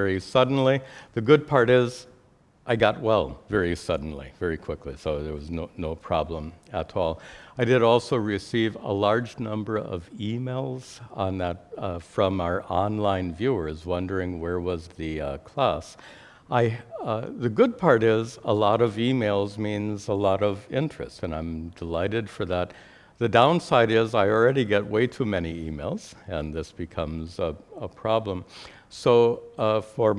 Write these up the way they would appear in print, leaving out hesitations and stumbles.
very suddenly. The good part is I got well very suddenly, very quickly, so there was no problem at all. I did also receive a large number of emails on that from our online viewers wondering where was the class. The good part is a lot of emails means a lot of interest, and I'm delighted for that. The downside is I already get way too many emails, and this becomes a problem. So for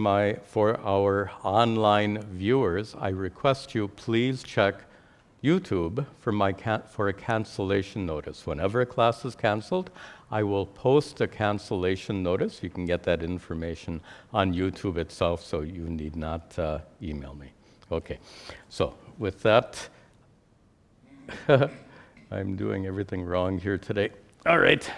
our online viewers, I request you please check YouTube for a cancellation notice. Whenever a class is canceled, I will post a cancellation notice. You can get that information on YouTube itself, so you need not email me. Okay, so with that, I'm doing everything wrong here today. All right.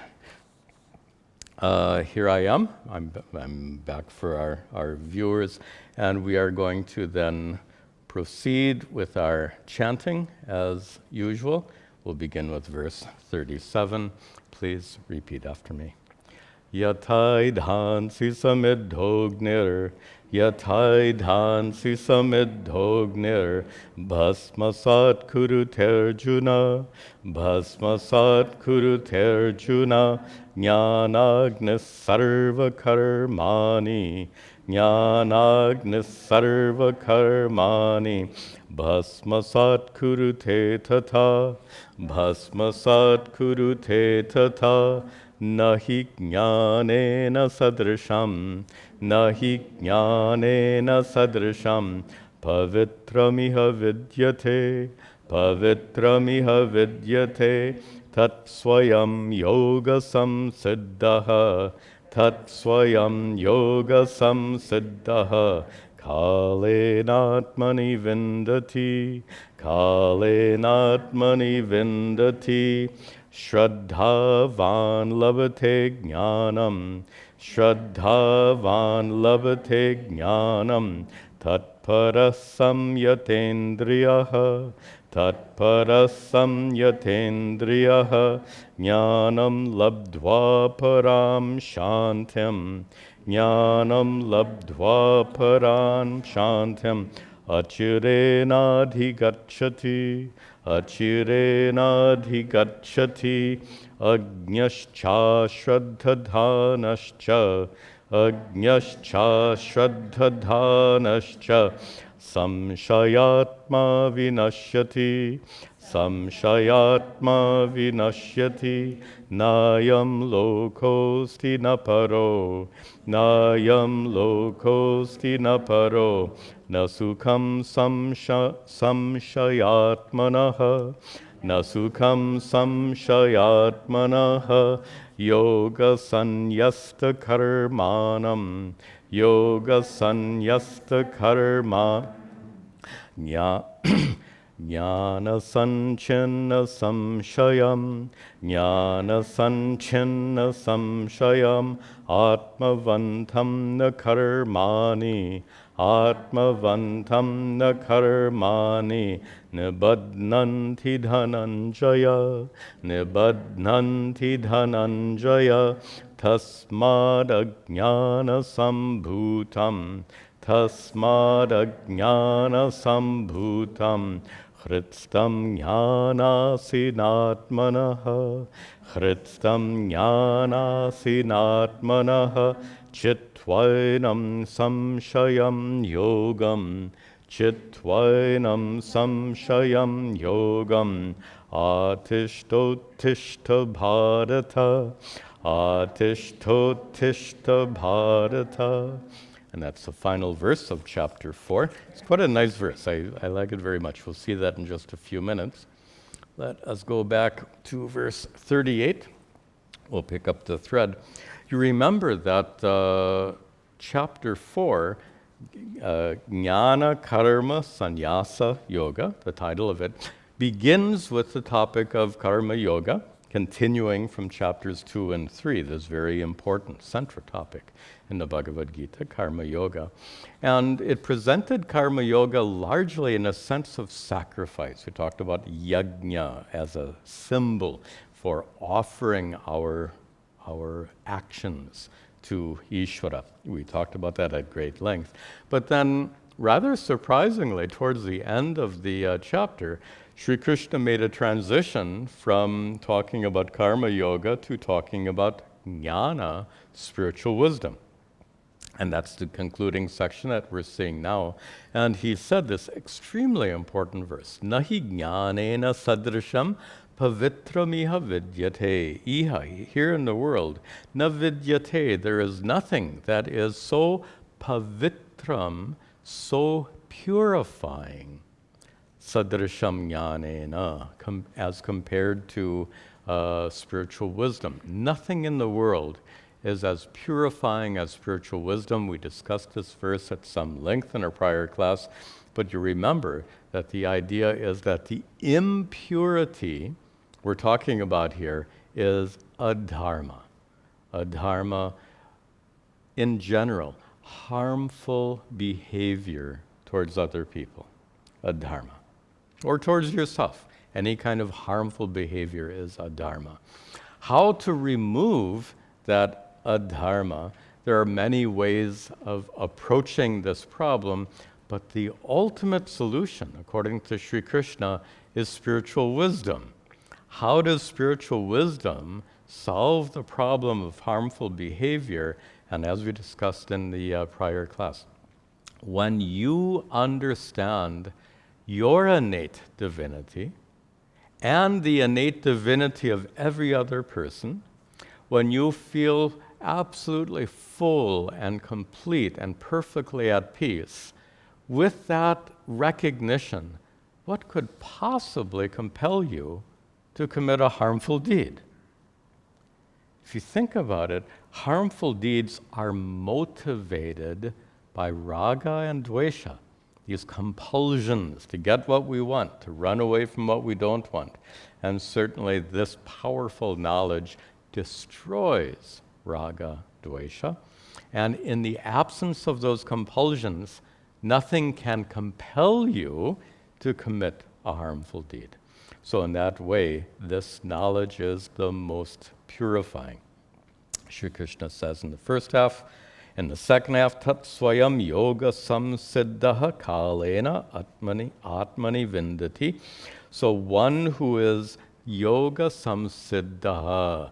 Here I am. I'm back for our viewers, and we are going to then proceed with our chanting as usual. We'll begin with verse 37. Please repeat after me. Yataidhansi samidhognir, yataidhansi samidhognir, bhasmasat kuruterjuna, bhasmasat kuruterjuna, jnanagnis sarva karmani, jnanagnis sarva karmani, bhasmasat kurute tata, bhasmasat kurute tata, nahi jnanena sadrisham, nahi jnanena sadrisham, pavitramiha vidyate, pavitramiha vidyate, tat swayam yoga samsiddhaha, tat swayam yoga samsiddhaha, kalenatmani vindati, kalenatmani vindati, Shraddhavan labhate jnanam, Shraddhavan labhate jnanam, tatparasam yatendriyaha, tatparasam yatendriyaha, jnanam labdva param shantim, jnanam labdva param shantim, achirenadhigacchati, achirenadhigacchati, agnyascha shraddhadhanascha, agnyascha shraddhadhanascha, samshayatma vinashyati, samshayatma vinashyati, nayam lokosti naparo, nayam lokosti naparo, nasukam samshayatmanaha, nasukam samshayatmanaha, yoga sanyasta karmanam, yoga sanyasta karma, Jnana sanchinna samshayam, jnana sanchinna samshayam, atmavantam na karmani, atmavantam na karmani, nibadnanti dhananjaya, nibadnanti dhananjaya, tasmad ajnana sambhutam, tasmad ajnana sambhutam, Hritstam jnanasinatmanaha, Hritstam jnanasinatmanaha, Chitvainam samshayam yogam, Chitvainam samshayam yogam, Atishtottishta bharata, Atishtottishta bharata. And that's the final verse of chapter 4. It's quite a nice verse. I like it very much. We'll see that in just a few minutes. Let us go back to verse 38. We'll pick up the thread. You remember that chapter 4, Jnana Karma Sannyasa Yoga, the title of it, begins with the topic of Karma Yoga, continuing from chapters 2 and 3, this very important central topic in the Bhagavad Gita, Karma Yoga. And it presented Karma Yoga largely in a sense of sacrifice. We talked about yajna as a symbol for offering our actions to Ishvara. We talked about that at great length. But then, rather surprisingly, towards the end of the chapter, Sri Krishna made a transition from talking about karma yoga to talking about jnana, spiritual wisdom. And that's the concluding section that we're seeing now. And he said this extremely important verse, Nahi jnanena sadrisham pavitramiha vidyate. Iha, here in the world, na vidyate, there is nothing that is so pavitram, so purifying, sadrisham jnanena, as compared to spiritual wisdom. Nothing in the world is as purifying as spiritual wisdom. We discussed this verse at some length in our prior class, but you remember that the idea is that the impurity we're talking about here is adharma. Adharma, in general, harmful behavior towards other people. Adharma. Or towards yourself. Any kind of harmful behavior is adharma. How to remove that adharma? There are many ways of approaching this problem, but the ultimate solution, according to Sri Krishna, is spiritual wisdom. How does spiritual wisdom solve the problem of harmful behavior? And as we discussed in the prior class, when you understand your innate divinity and the innate divinity of every other person, when you feel absolutely full and complete and perfectly at peace, with that recognition, what could possibly compel you to commit a harmful deed? If you think about it, harmful deeds are motivated by raga and dvesha, these compulsions to get what we want, to run away from what we don't want. And certainly this powerful knowledge destroys raga, dvesha. And in the absence of those compulsions, nothing can compel you to commit a harmful deed. So in that way, this knowledge is the most purifying. Sri Krishna says in the first half. In the second half, tat swayam yoga samsiddhaha kalena atmani vindati. So one who is yoga samsiddhaha,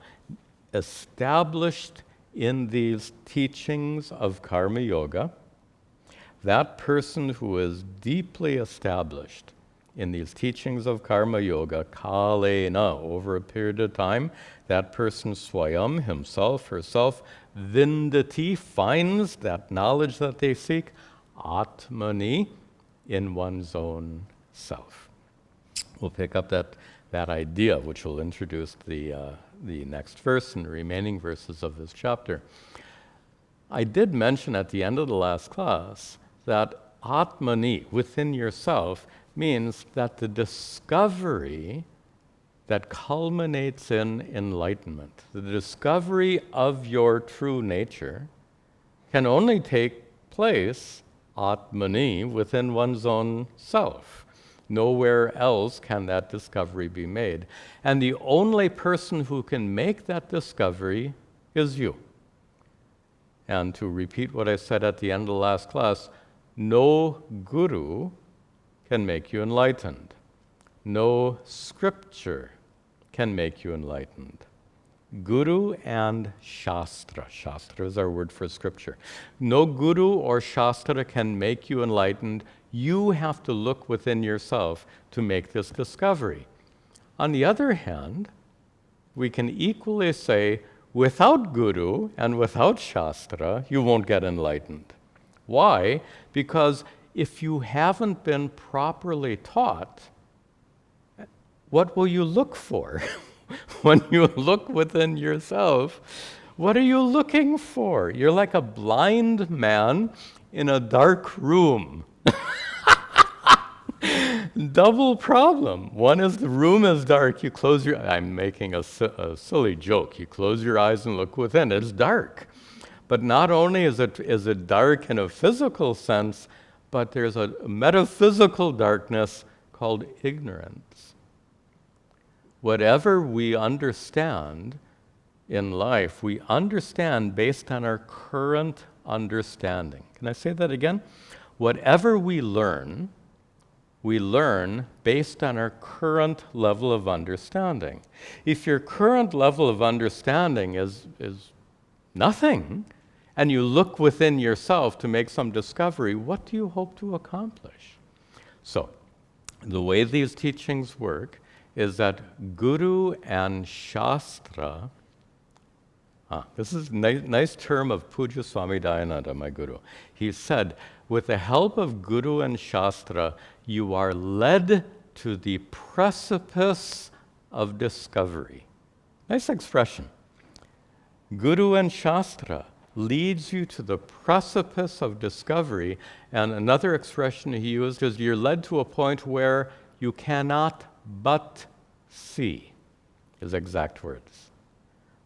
established in these teachings of karma yoga, that person who is deeply established in these teachings of karma yoga, kalena, over a period of time, that person swayam, himself, herself, vindati, finds that knowledge that they seek, atmani, in one's own self. We'll pick up that idea, which will introduce the next verse and the remaining verses of this chapter. I did mention at the end of the last class that atmani, within yourself, means that the discovery that culminates in enlightenment, the discovery of your true nature, can only take place atmani, within one's own self. Nowhere else can that discovery be made. And the only person who can make that discovery is you. And to repeat what I said at the end of the last class, no guru can make you enlightened. No scripture can make you enlightened. Guru and Shastra. Shastra is our word for scripture. No guru or Shastra can make you enlightened. You have to look within yourself to make this discovery. On the other hand, we can equally say, without guru and without Shastra, you won't get enlightened. Why? Because if you haven't been properly taught, what will you look for? When you look within yourself, what are you looking for? You're like a blind man in a dark room. Double problem. One is the room is dark. You close your eyes. I'm making a silly joke. You close your eyes and look within. It's dark. But not only is it dark in a physical sense, but there's a metaphysical darkness called ignorance. Whatever we understand in life, we understand based on our current understanding. Can I say that again? Whatever we learn based on our current level of understanding. If your current level of understanding is nothing, and you look within yourself to make some discovery, what do you hope to accomplish? So, the way these teachings work is that Guru and Shastra, this is a nice term of Puja Swami Tadatmananda, my Guru. He said, with the help of Guru and Shastra, you are led to the precipice of discovery. Nice expression. Guru and Shastra leads you to the precipice of discovery, and another expression he used is you're led to a point where you cannot but see, his exact words.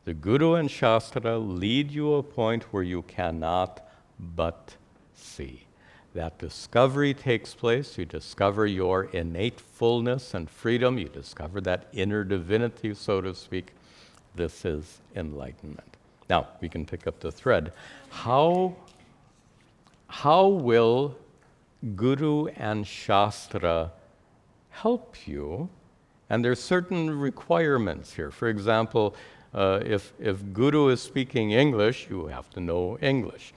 The Guru and Shastra lead you to a point where you cannot but see. That discovery takes place. You discover your innate fullness and freedom. You discover that inner divinity, so to speak. This is enlightenment. Now, we can pick up the thread. How will Guru and Shastra help you? And there's certain requirements here. For example, if Guru is speaking English, you have to know English.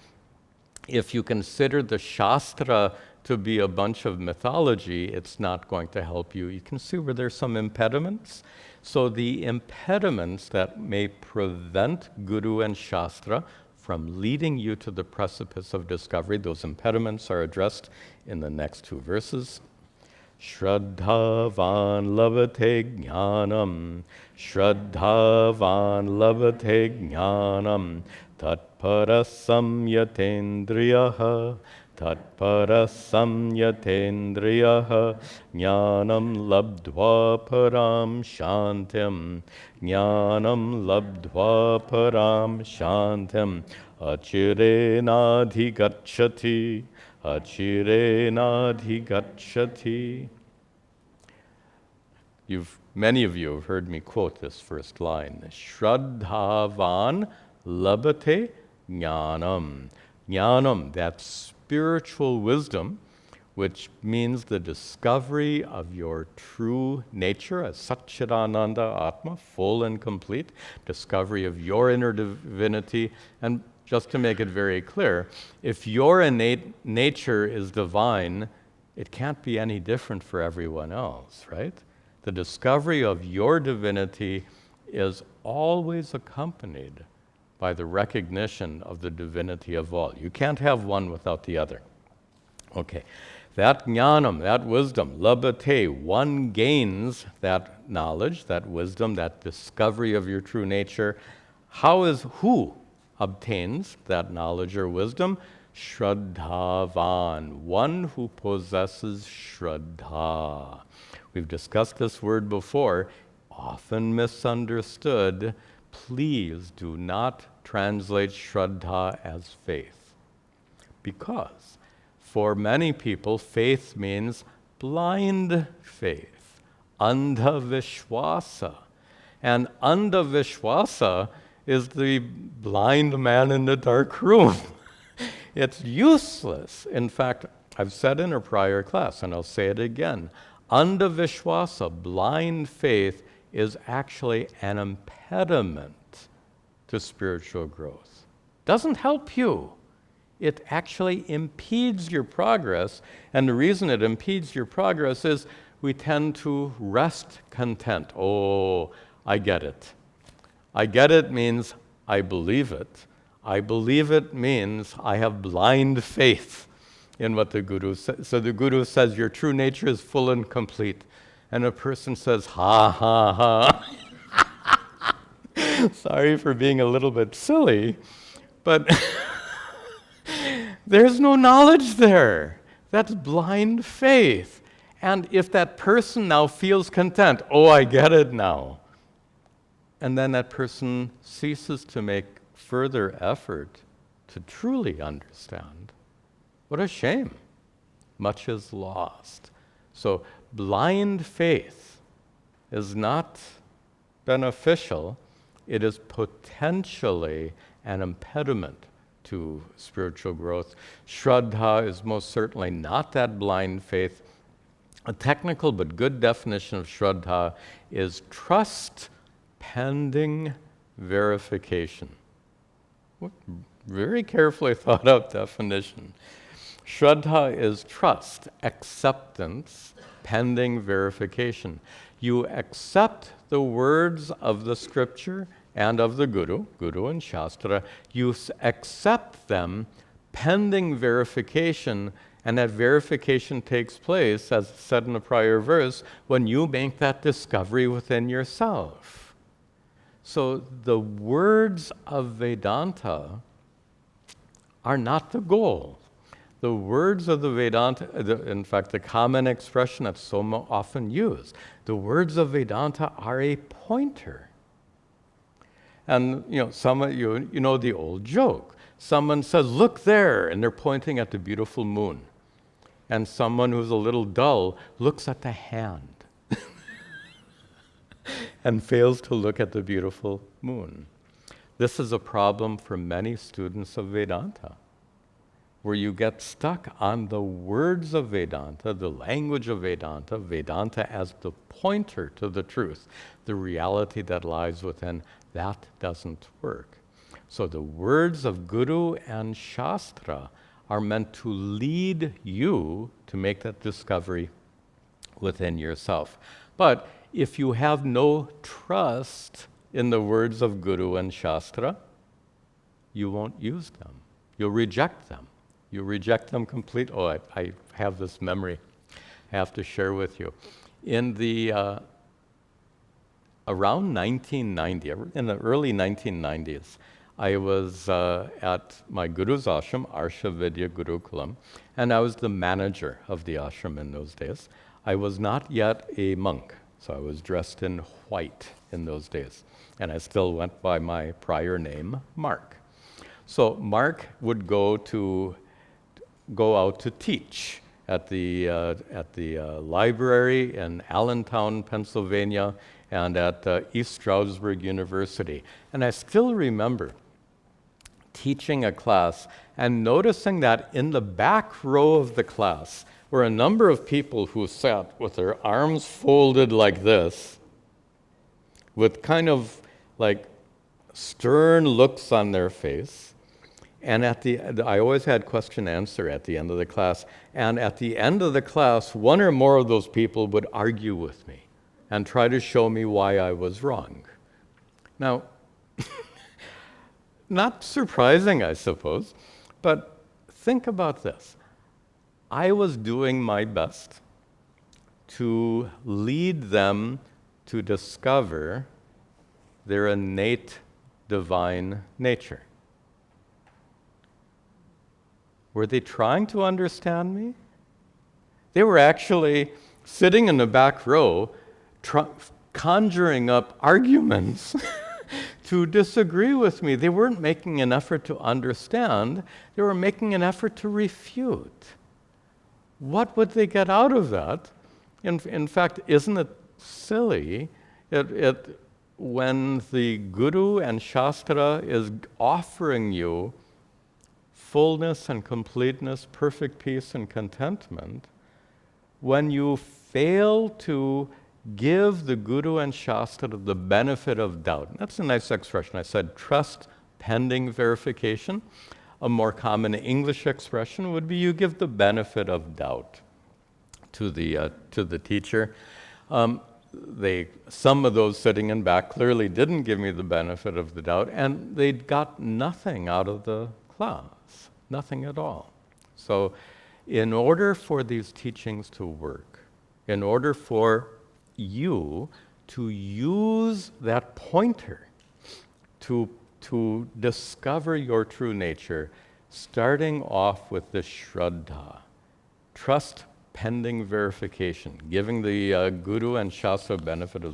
If you consider the Shastra to be a bunch of mythology, it's not going to help you. You can see where there's some impediments. So the impediments that may prevent Guru and Shastra from leading you to the precipice of discovery, those impediments are addressed in the next two verses. Shraddhavan labhate jnanam, Shraddhavan labhate jnanam, Tatpara samyatendriyaha, Tatpara samyatendriyaha, Jnanam labdva param shantim, Jnanam labdva param shantim, Achirenadhigacchati, Achirenadhigacchati. Many of you have heard me quote this first line. Shraddhavan labhate jnanam. Jnanam, that spiritual wisdom, which means the discovery of your true nature as Satchidananda Atma, full and complete, discovery of your inner divinity. And just to make it very clear, if your innate nature is divine, it can't be any different for everyone else, right? The discovery of your divinity is always accompanied by the recognition of the divinity of all. You can't have one without the other. Okay, that jnanam, that wisdom, labhate, one gains that knowledge, that wisdom, that discovery of your true nature. Who obtains that knowledge or wisdom? Shraddhavan, one who possesses shraddha. We've discussed this word before, often misunderstood. Please do not translate shraddha as faith, because for many people, faith means blind faith, andha vishwasa. And andha vishwasa is the blind man in the dark room. It's useless. In fact, I've said in a prior class, and I'll say it again, andha vishwasa, blind faith, is actually an impediment to spiritual growth. Doesn't help you. It actually impedes your progress, and the reason it impedes your progress is we tend to rest content. Oh, I get it. I get it means I believe it. I believe it means I have blind faith in what the Guru says. So the Guru says your true nature is full and complete. And a person says, ha, ha, ha. Sorry for being a little bit silly, but there's no knowledge there. That's blind faith. And if that person now feels content, oh, I get it now, and then that person ceases to make further effort to truly understand, what a shame. Much is lost. So blind faith is not beneficial it is potentially an impediment to spiritual growth. Shraddha is most certainly not that blind faith. A technical but good definition of Shraddha is trust pending verification. What very carefully thought out definition. Shraddha is trust, acceptance, pending verification. You accept the words of the scripture and of the Guru and Shastra. You accept them pending verification, and that verification takes place, as said in a prior verse, when you make that discovery within yourself. So the words of Vedanta are not the goal. The words of the Vedanta, in fact, the common expression that's so often used, the words of Vedanta are a pointer. And you know the old joke. Someone says, "Look there," and they're pointing at the beautiful moon. And someone who's a little dull looks at the hand and fails to look at the beautiful moon. This is a problem for many students of Vedanta, where you get stuck on the words of Vedanta, the language of Vedanta, Vedanta as the pointer to the truth, the reality that lies within. That doesn't work. So the words of Guru and Shastra are meant to lead you to make that discovery within yourself. But if you have no trust in the words of Guru and Shastra, you won't use them. You'll reject them. You reject them completely. Oh, I have this memory I have to share with you. In the around 1990, in the early 1990s, I was at my guru's ashram, Arsha Vidya Gurukulam, and I was the manager of the ashram in those days. I was not yet a monk, so I was dressed in white in those days, and I still went by my prior name, Mark. So Mark would go out to teach at the library in Allentown, Pennsylvania, and at East Stroudsburg University. And I still remember teaching a class and noticing that in the back row of the class were a number of people who sat with their arms folded like this, with kind of like stern looks on their face. And I always had question answer at the end of the class. And at the end of the class, one or more of those people would argue with me and try to show me why I was wrong. Now, not surprising, I suppose, but think about this. I was doing my best to lead them to discover their innate divine nature. Were they trying to understand me? They were actually sitting in the back row, conjuring up arguments to disagree with me. They weren't making an effort to understand. They were making an effort to refute. What would they get out of that? In fact, isn't it silly when the Guru and Shastra is offering you fullness and completeness, perfect peace and contentment, when you fail to give the Guru and Shastra the benefit of doubt? And that's a nice expression. I said trust pending verification. A more common English expression would be you give the benefit of doubt to the teacher. Some of those sitting in back clearly didn't give me the benefit of the doubt, and they got nothing out of the class, nothing at all. So in order for these teachings to work, in order for you to use that pointer to discover your true nature, starting off with the Shraddha, trust pending verification, giving the Guru and Shastra benefit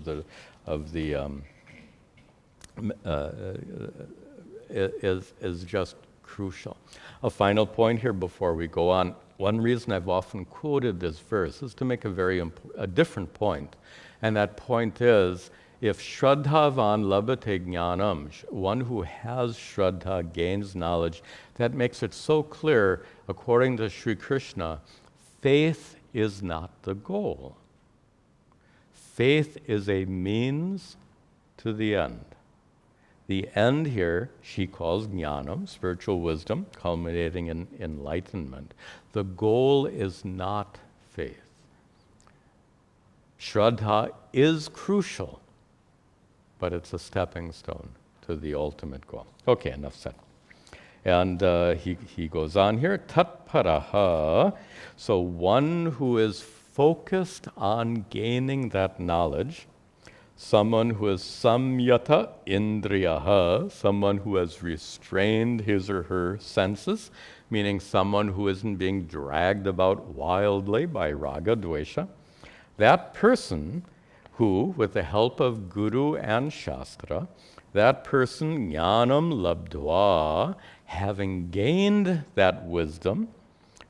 is just crucial. A final point here before we go on. One reason I've often quoted this verse is to make a different point. And that point is, if Shraddhavan labhate jnanam, one who has Shraddha gains knowledge, that makes it so clear, according to Sri Krishna, faith is not the goal. Faith is a means to the end. The end here, she calls jnanam, spiritual wisdom, culminating in enlightenment. The goal is not faith. Shraddha is crucial, but it's a stepping stone to the ultimate goal. Okay, enough said. And he goes on here, tatparaha, so one who is focused on gaining that knowledge, someone who is samyata indriyaha, someone who has restrained his or her senses, meaning someone who isn't being dragged about wildly by raga dvesha, that person who, with the help of Guru and Shastra, that person, jnanam labdva, having gained that wisdom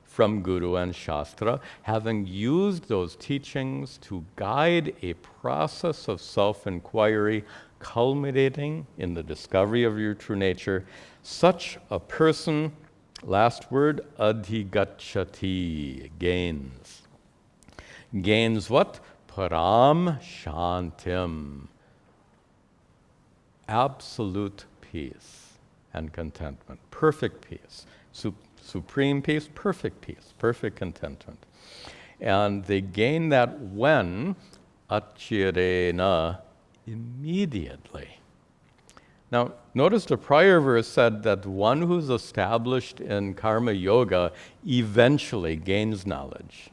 from Guru and Shastra, having used those teachings to guide a process of self-inquiry culminating in the discovery of your true nature, such a person, last word, adhigacchati, gains. Gains what? Param shantim. Absolute peace and contentment. Perfect peace. Supreme peace, perfect contentment. And they gain that when? Achirena, immediately. Now, notice the prior verse said that one who's established in karma yoga eventually gains knowledge.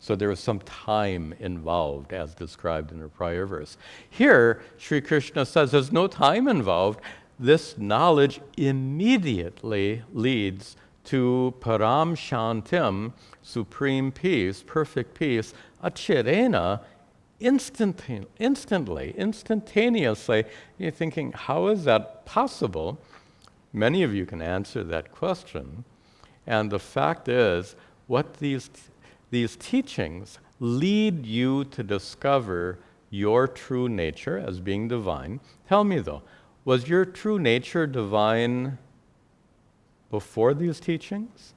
So there is some time involved, as described in the prior verse. Here, Sri Krishna says there's no time involved. This knowledge immediately leads to param shantim, supreme peace, perfect peace, achirena, instantaneously. You're thinking, how is that possible? Many of you can answer that question. And the fact is, what these teachings lead you to discover your true nature as being divine. Tell me though, was your true nature divine before these teachings?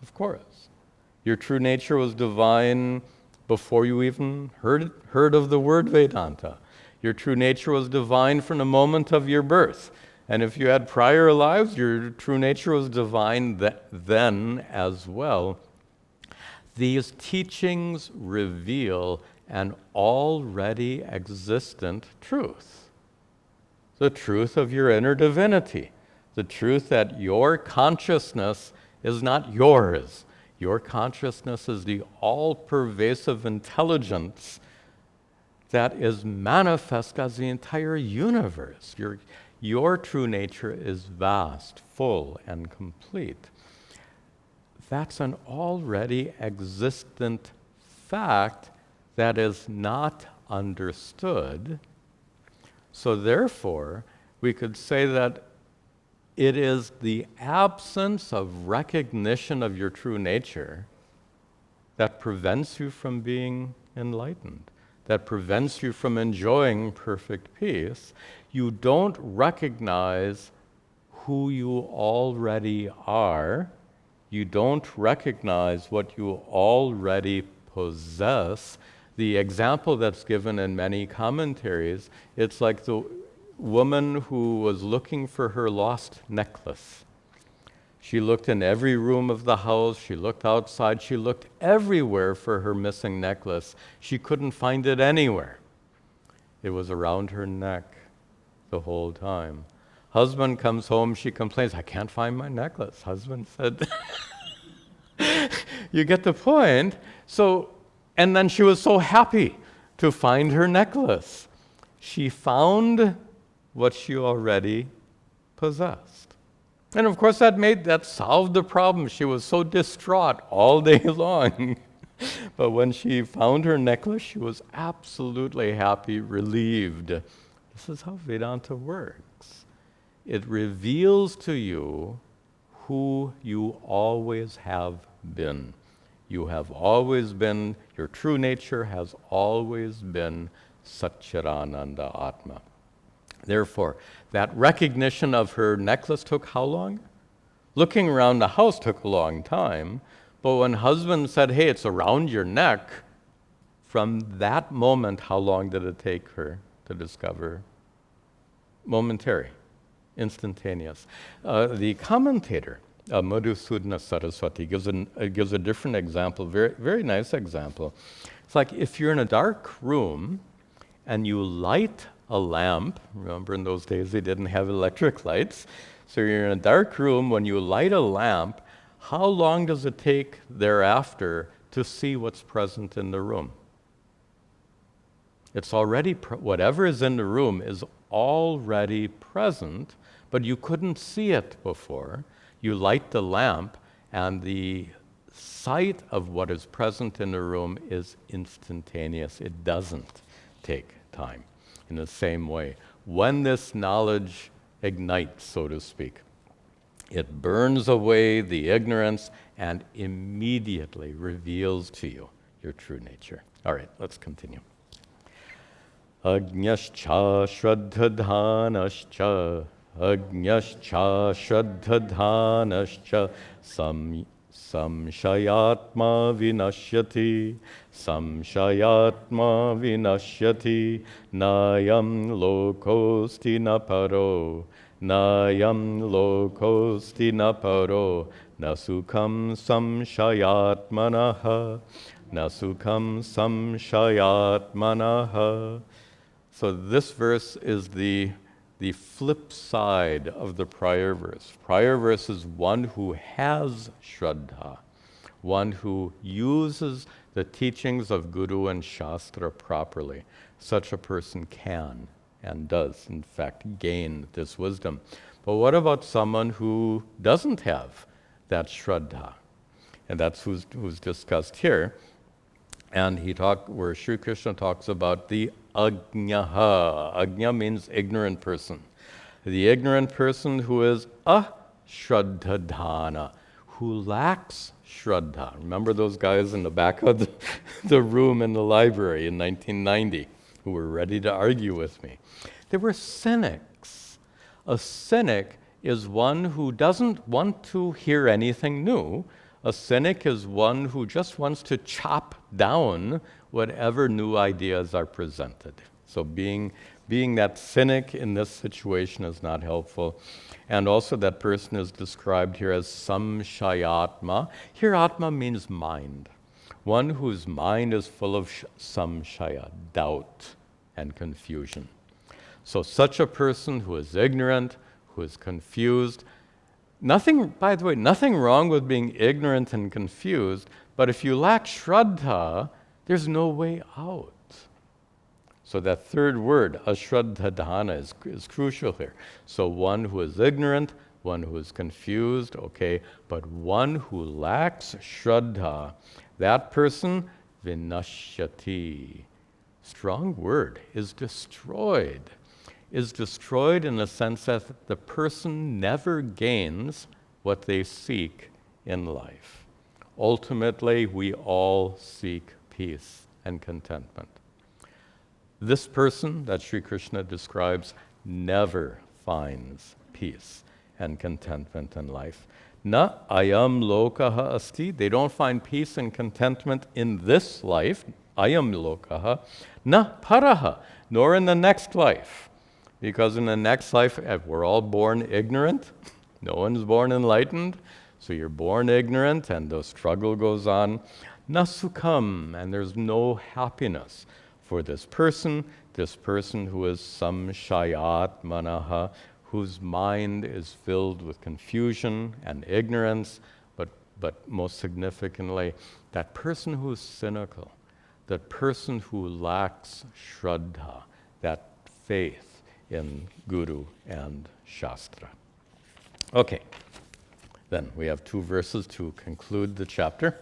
Of course. Your true nature was divine before you even heard of the word Vedanta. Your true nature was divine from the moment of your birth. And if you had prior lives, your true nature was divine then as well. These teachings reveal an already existent truth. The truth of your inner divinity. The truth that your consciousness is not yours. Your consciousness is the all-pervasive intelligence that is manifest as the entire universe. Your true nature is vast, full, and complete. That's an already existent fact that is not understood. So therefore, we could say that it is the absence of recognition of your true nature that prevents you from being enlightened, that prevents you from enjoying perfect peace. You don't recognize who you already are. You don't recognize what you already possess. The example that's given in many commentaries, it's like the woman who was looking for her lost necklace. She looked in every room of the house, she looked outside, she looked everywhere for her missing necklace. She couldn't find it anywhere. It was around her neck the whole time. Husband comes home, she complains, I can't find my necklace. Husband said, you get the point. So, and then she was so happy to find her necklace. She found what she already possessed. And of course that solved the problem. She was so distraught all day long. But when she found her necklace, she was absolutely happy, relieved. This is how Vedanta works. It reveals to you who you always have been. You have always been, your true nature has always been Satchidananda Atma. Therefore, that recognition of her necklace took how long? Looking around the house took a long time, but when husband said, hey, it's around your neck, from that moment, how long did it take her to discover? Momentary, instantaneous. The commentator, Madhusudana Saraswati, gives a different example, very, very nice example. It's like if you're in a dark room and you light a lamp, remember in those days they didn't have electric lights, so you're in a dark room, when you light a lamp, how long does it take thereafter to see what's present in the room? It's already, whatever is in the room is already present, but you couldn't see it before. You light the lamp, and the sight of what is present in the room is instantaneous. It doesn't take time. In the same way, when this knowledge ignites, so to speak, it burns away the ignorance and immediately reveals to you your true nature. All right, let's continue. Agnyascha shraddhadhanascha shraddhadhanascha samshayatma vinashyati nayam lokosti naparo nasukam samshayatmanaha. So this verse is the flip side of the prior verse. Prior verse is one who has Shraddha, one who uses the teachings of Guru and Shastra properly. Such a person can and does, in fact, gain this wisdom. But what about someone who doesn't have that Shraddha? And that's who's discussed here. And where Sri Krishna talks about the Agnya. Agnya means ignorant person. The ignorant person who is ashraddhadhana, who lacks Shraddha. Remember those guys in the back of the room in the library in 1990 who were ready to argue with me? They were cynics. A cynic is one who doesn't want to hear anything new. A cynic is one who just wants to chop down whatever new ideas are presented. So being that cynic in this situation is not helpful. And also that person is described here as samshayatma. Here atma means mind. One whose mind is full of samshaya, doubt and confusion. So such a person who is ignorant, who is confused, by the way, nothing wrong with being ignorant and confused, but if you lack Shraddha, there's no way out. So that third word, ashraddhadhana, is crucial here. So one who is ignorant, one who is confused, okay, but one who lacks Shraddha, that person, vinashyati, strong word, is destroyed. Is destroyed in the sense that the person never gains what they seek in life. Ultimately, we all seek peace and contentment. This person that Sri Krishna describes never finds peace and contentment in life. Na ayam lokaha asti. They don't find peace and contentment in this life, ayam lokaha. Na paraha, nor in the next life. Because in the next life, we're all born ignorant. No one's born enlightened. So you're born ignorant and the struggle goes on. Nasukam, and there's no happiness for this person who is samshayat manaha, whose mind is filled with confusion and ignorance, but most significantly, that person who is cynical, that person who lacks Shraddha, that faith in Guru and Shastra. Okay, then we have 2 verses to conclude the chapter.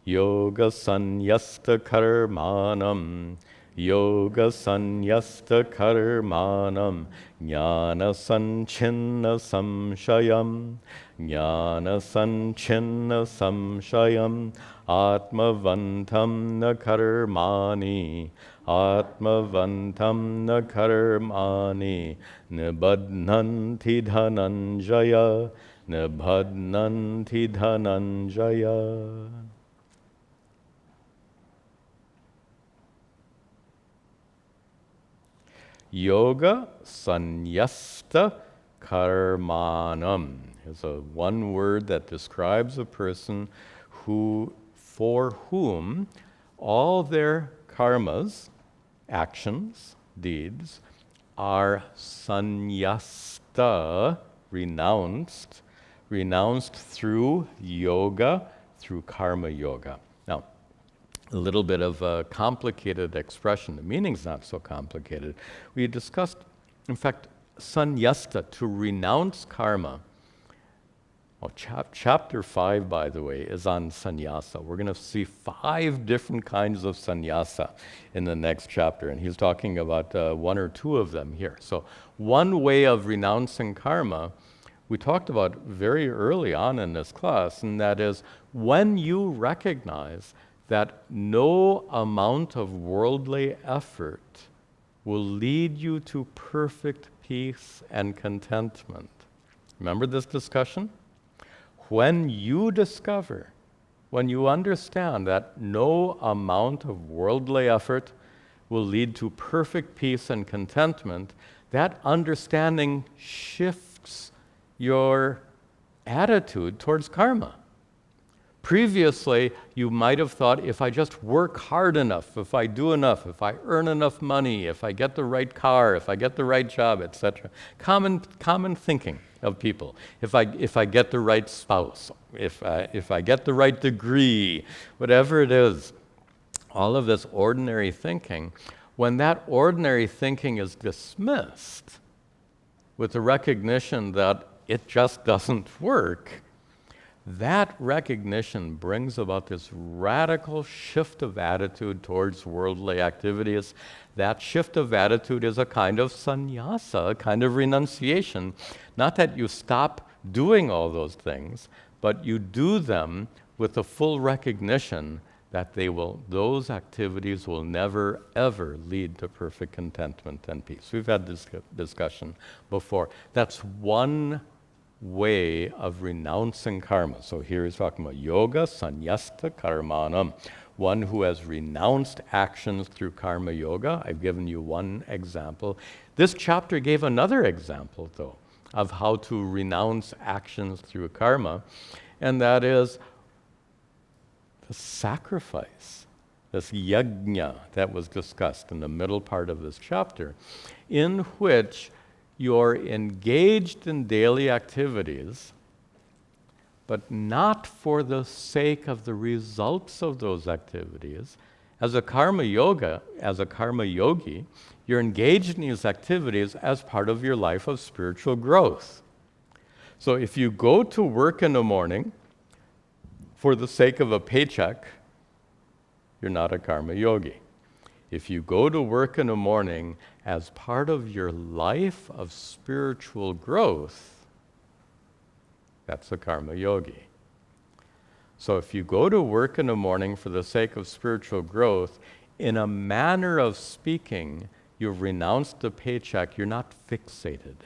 Yoga sanyasta karmanam yoga sanyasta karmanam jnana sanchinna samshayam jnana sanchinna samshayam atmavantam na karmani atmavantam na karmani nibadnanti dhananjaya nibadnanti dhananjaya. Yoga sanyasta karmanam is a one word that describes a person for whom all their karmas, actions, deeds, are sanyasta, renounced through yoga, through karma yoga. Now, a little bit of a complicated expression. The meaning's not so complicated. We discussed, in fact, sanyasta, to renounce karma. Well, chapter 5, by the way, is on sannyasa. We're going to see 5 different kinds of sannyasa in the next chapter, and he's talking about 1 or 2 of them here. So one way of renouncing karma we talked about very early on in this class, and that is when you recognize that no amount of worldly effort will lead you to perfect peace and contentment. Remember this discussion? When you discover, when you understand that no amount of worldly effort will lead to perfect peace and contentment, that understanding shifts your attitude towards karma. Previously, you might have thought, if I just work hard enough, if I do enough, if I earn enough money, if I get the right car, if I get the right job, etc. Common thinking of people. If I get the right spouse, if I get the right degree, whatever it is, all of this ordinary thinking, when that ordinary thinking is dismissed with the recognition that it just doesn't work, that recognition brings about this radical shift of attitude towards worldly activities. That shift of attitude is a kind of sannyasa, a kind of renunciation. Not that you stop doing all those things, but you do them with the full recognition that those activities will never, ever lead to perfect contentment and peace. We've had this discussion before. That's one way of renouncing karma. So here he's talking about yoga sanyasta karmanam, one who has renounced actions through karma yoga. I've given you one example. This chapter gave another example, though, of how to renounce actions through karma, and that is the sacrifice, this yajna that was discussed in the middle part of this chapter, in which you're engaged in daily activities, but not for the sake of the results of those activities. As a karma yogi, you're engaged in these activities as part of your life of spiritual growth. So if you go to work in the morning for the sake of a paycheck, you're not a karma yogi. If you go to work in the morning as part of your life of spiritual growth, that's a karma yogi. So if you go to work in the morning for the sake of spiritual growth, in a manner of speaking, you've renounced the paycheck, you're not fixated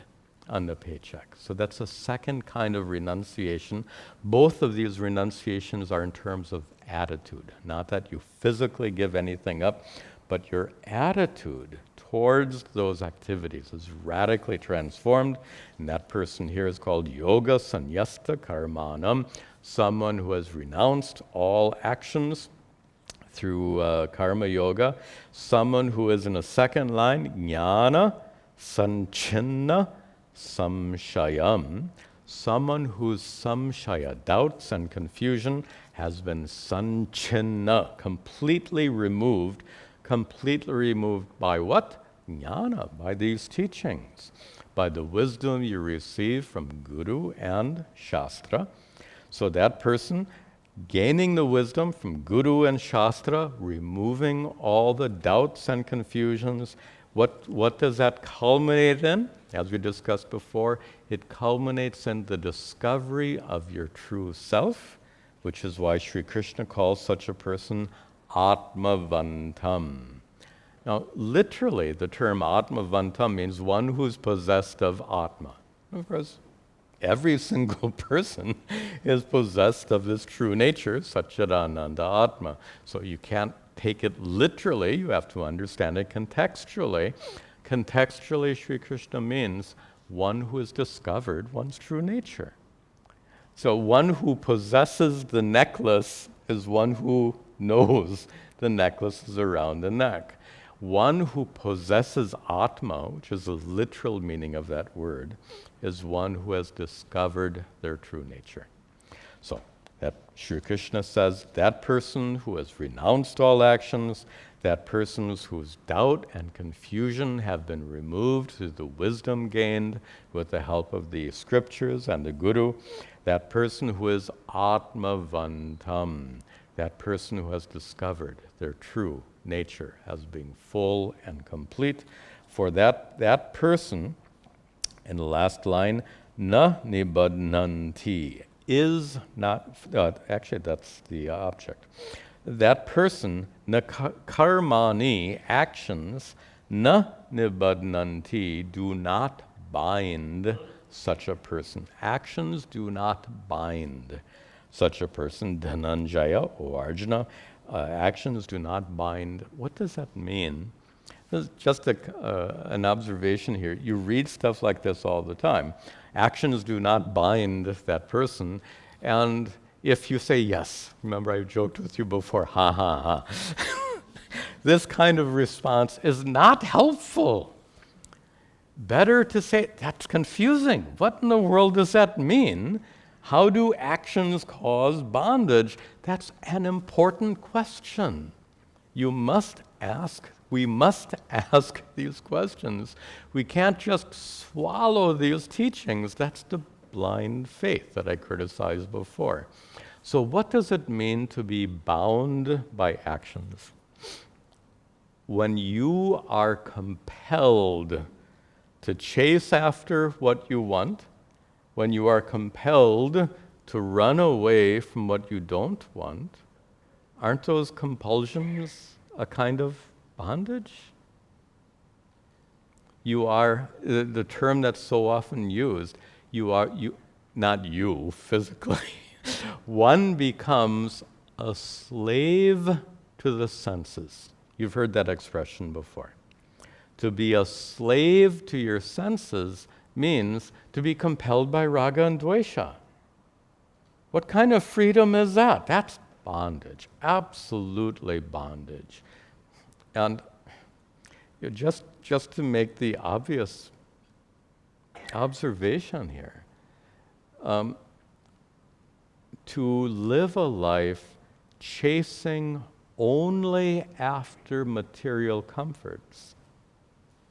on the paycheck. So that's a second kind of renunciation. Both of these renunciations are in terms of attitude, not that you physically give anything up, but your attitude towards those activities is radically transformed, and that person here is called yoga sanyasta karmanam, someone who has renounced all actions through karma yoga, someone who is in a second line, jnana sanchinna samshayam, someone whose samshaya, doubts and confusion, has been sanchinna, completely removed by what? Jnana, by these teachings, by the wisdom you receive from Guru and Shastra. So that person gaining the wisdom from Guru and Shastra, removing all the doubts and confusions. What does that culminate in? As we discussed before, it culminates in the discovery of your true self, which is why Sri Krishna calls such a person Atmavantam. Now, literally, the term Atmavantam means one who's possessed of Atma. Of course, every single person is possessed of this true nature, Satchidananda Atma. So you can't take it literally, you have to understand it contextually. Contextually, Sri Krishna means one who has discovered one's true nature. So one who possesses the necklace is one who knows the necklace is around the neck. One who possesses Atma, which is the literal meaning of that word, is one who has discovered their true nature. So that Sri Krishna says that person who has renounced all actions, that person whose doubt and confusion have been removed through the wisdom gained with the help of the scriptures and the Guru, that person who is Atmavantam, that person who has discovered their true nature as being full and complete. For that person, in the last line, na nibadnanti, is not, actually that's the object. That person, na karmani, actions, na nibadnanti, do not bind such a person. Actions do not bind such a person. Dhananjaya or Arjuna, actions do not bind. What does that mean? This is just an observation here. You read stuff like this all the time. Actions do not bind that person. And if you say yes, remember I joked with you before, ha ha ha. This kind of response is not helpful. Better to say, that's confusing. What in the world does that mean? How do actions cause bondage? That's an important question. You must ask. We must ask these questions. We can't just swallow these teachings. That's the blind faith that I criticized before. So what does it mean to be bound by actions? When you are compelled to chase after what you want, when you are compelled to run away from what you don't want, aren't those compulsions a kind of bondage? You are, the term that's so often used, not you physically, one becomes a slave to the senses. You've heard that expression before. To be a slave to your senses means to be compelled by raga and dvesha. What kind of freedom is that? That's bondage, absolutely bondage. And just to make the obvious observation here, to live a life chasing only after material comforts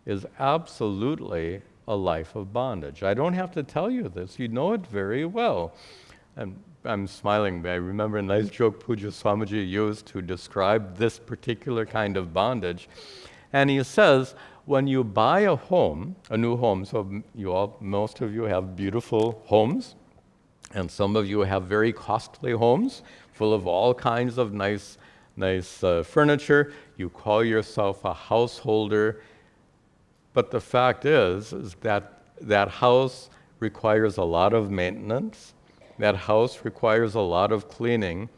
is absolutely a life of bondage. I don't have to tell you this. You know it very well. And I'm smiling, but I remember a nice joke Puja Swamiji used to describe this particular kind of bondage. And he says, when you buy a home, a new home, so most of you have beautiful homes, and some of you have very costly homes full of all kinds of nice furniture. You call yourself a householder. But the fact is that that house requires a lot of maintenance. That house requires a lot of cleaning.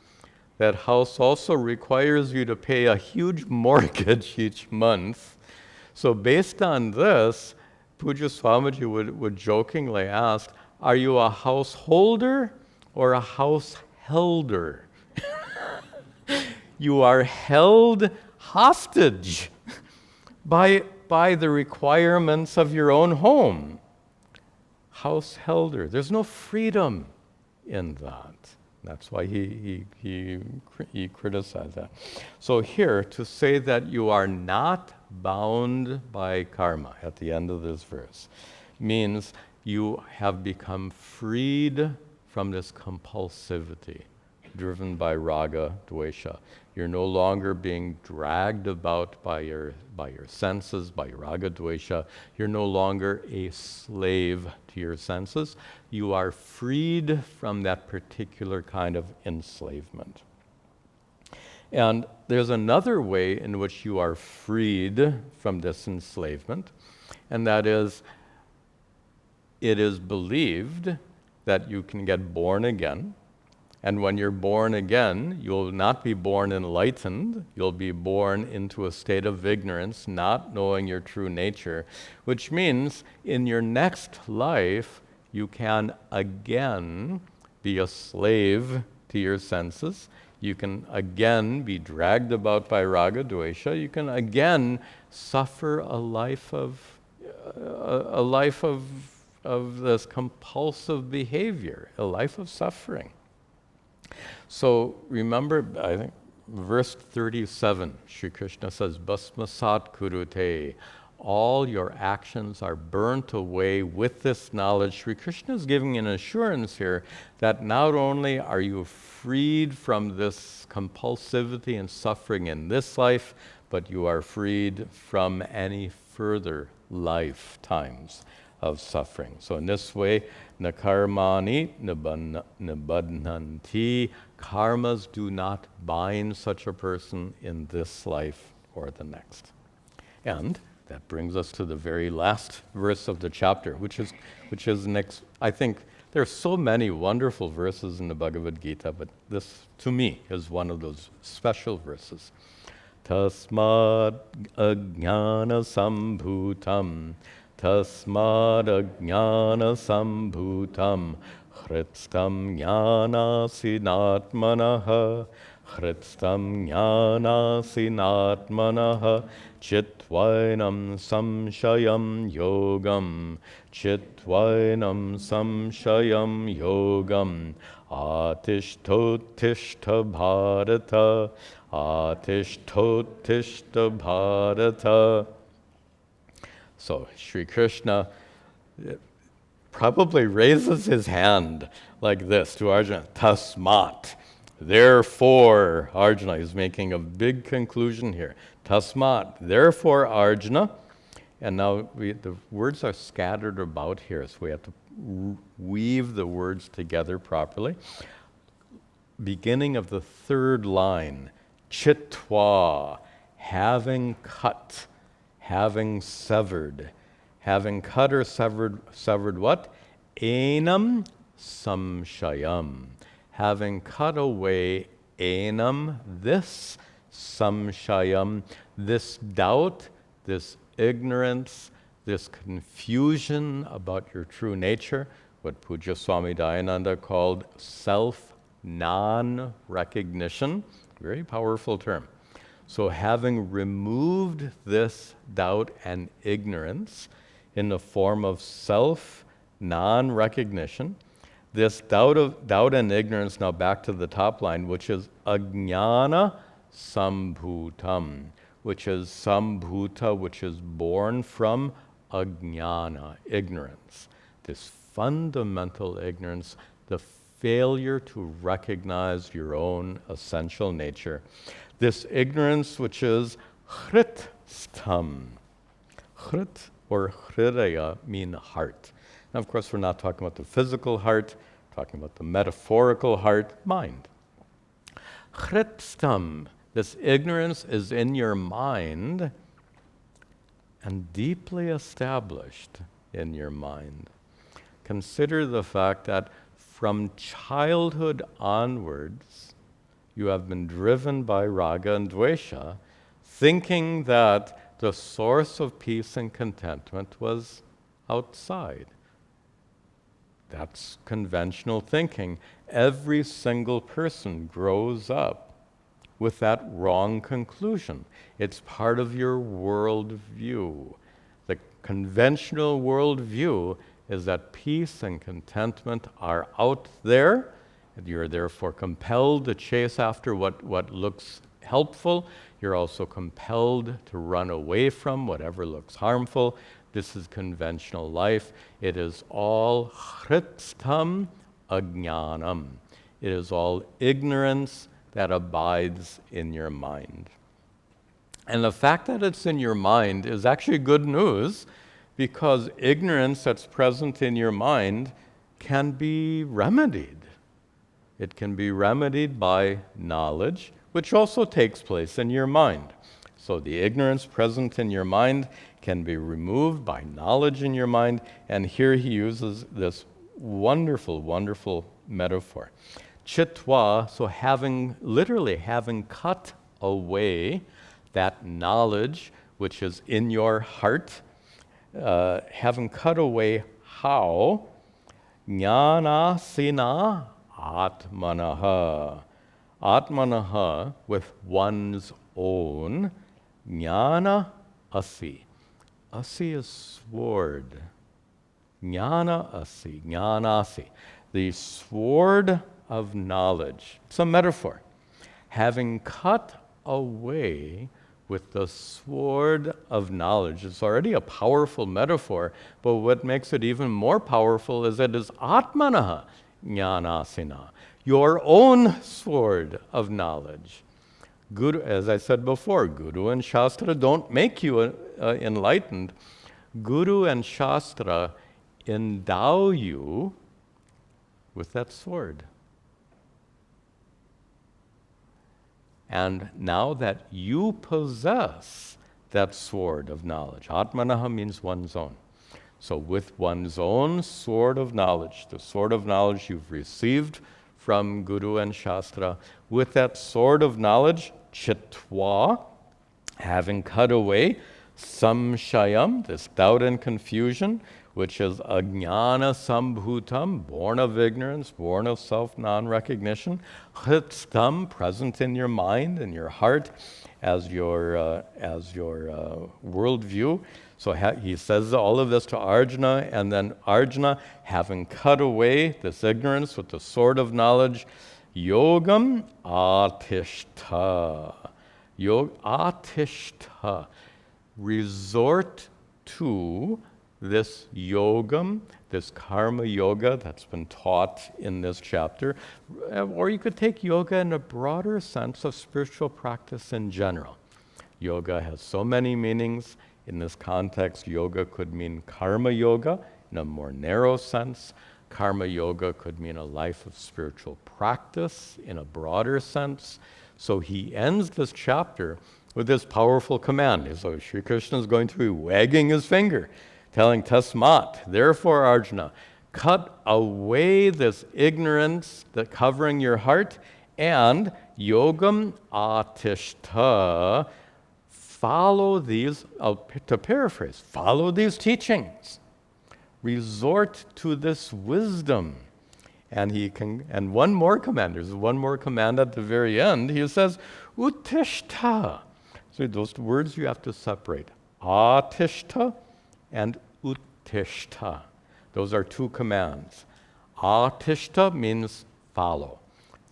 That house also requires you to pay a huge mortgage each month. So based on this, Puja Swamiji would jokingly ask, are you a householder or a householder? You are held hostage by the requirements of your own home. Householder. There's no freedom in that. That's why he criticized that. So here, to say that you are not bound by karma at the end of this verse means you have become freed from this compulsivity. driven by raga, dvesha. You're no longer being dragged about by your senses, by raga, dvesha. You're no longer a slave to your senses. You are freed from that particular kind of enslavement. And there's another way in which you are freed from this enslavement, and that is, it is believed that you can get born again. And when you're born again, you'll not be born enlightened. You'll be born into a state of ignorance, not knowing your true nature, which means in your next life, you can again be a slave to your senses. You can again be dragged about by raga, dvesha. You can again suffer a life of this compulsive behavior, a life of suffering. So remember, I think, verse 37, Sri Krishna says, Bhasmasat kurute. All your actions are burnt away with this knowledge. Sri Krishna is giving an assurance here that not only are you freed from this compulsivity and suffering in this life, but you are freed from any further lifetimes of suffering. So in this way, na karmani nibadhanti, karmas do not bind such a person in this life or the next. And that brings us to the very last verse of the chapter, which is next. I think there are so many wonderful verses in the Bhagavad Gita, but this, to me, is one of those special verses. Tasmad ajnana sambhutam, tasmad ajnana sambhutam, hritstam jnana sinatmanaha, hritstam jnana sinatmanaha, chitvainam samshayam yogam, chitvainam samshayam yogam, atishthotishta bharata, atishthotishta bharata. So Sri Krishna probably raises his hand like this to Arjuna, tasmat. Therefore, Arjuna is making a big conclusion here. Tasmat, therefore, Arjuna. And now the words are scattered about here, so we have to weave the words together properly. Beginning of the third line, Ch.4, having cut, having severed. Having cut or severed what? Enam samshayam. Having cut away enam, this samshayam, this doubt, this ignorance, this confusion about your true nature, what Pujya Swami Tadatmananda called self-non-recognition, very powerful term. So having removed this doubt and ignorance in the form of self-non-recognition, this doubt and ignorance, now back to the top line, which is ajnana sambhutam, which is sambhuta, which is born from ajnana, ignorance. This fundamental ignorance, the failure to recognize your own essential nature. This ignorance which is hritstam. Hrit or hridaya mean heart. Now, of course, we're not talking about the physical heart, we're talking about the metaphorical heart, mind. Hritstam, this ignorance is in your mind and deeply established in your mind. Consider the fact that from childhood onwards, you have been driven by raga and dvesha, thinking that the source of peace and contentment was outside. That's conventional thinking. Every single person grows up with that wrong conclusion. It's part of your worldview. The conventional worldview is that peace and contentment are out there, and you're therefore compelled to chase after what looks helpful. You're also compelled to run away from whatever looks harmful. This is conventional life. It is all hritstam ajnanam. It is all ignorance that abides in your mind. And the fact that it's in your mind is actually good news, because ignorance that's present in your mind can be remedied. It can be remedied by knowledge, which also takes place in your mind. So the ignorance present in your mind can be removed by knowledge in your mind. And here he uses this wonderful, wonderful metaphor. Ch.4, so literally having cut away that knowledge which is in your heart, having cut away how? Jnana sina atmanaha. Atmanaha, with one's own. Jnana asi. Asi is sword. Jnana asi, jnanasi. The sword of knowledge. It's a metaphor. Having cut away with the sword of knowledge. It's already a powerful metaphor, but what makes it even more powerful is it is atmanaha jnanasina, your own sword of knowledge. Guru, as I said before, Guru and Shastra don't make you enlightened. Guru and Shastra endow you with that sword. And now that you possess that sword of knowledge, Atmanaha means one's own. So with one's own sword of knowledge, the sword of knowledge you've received from Guru and Shastra, with that sword of knowledge, Ch.4, having cut away samshayam, this doubt and confusion, which is ajnana sambhutam, born of ignorance, born of self-non-recognition, hitstam, present in your mind and your heart as your worldview. So he says all of this to Arjuna, and then Arjuna, having cut away this ignorance with the sword of knowledge, yogam atishta. Atishta. Resort to this yogam, this karma yoga that's been taught in this chapter, or you could take yoga in a broader sense of spiritual practice in general. Yoga has so many meanings. In this context, yoga could mean karma yoga in a more narrow sense. Karma yoga could mean a life of spiritual practice in a broader sense. So he ends this chapter with this powerful command. So Sri Krishna is going to be wagging his finger, telling Tasmat, therefore Arjuna, cut away this ignorance that covering your heart, and yogam atishta, follow these, to paraphrase, follow these teachings. Resort to this wisdom. And one more command, there's one more command at the very end. He says, utishta. So those words you have to separate. Atishta and uttishta. Those are two commands. Atishta means follow.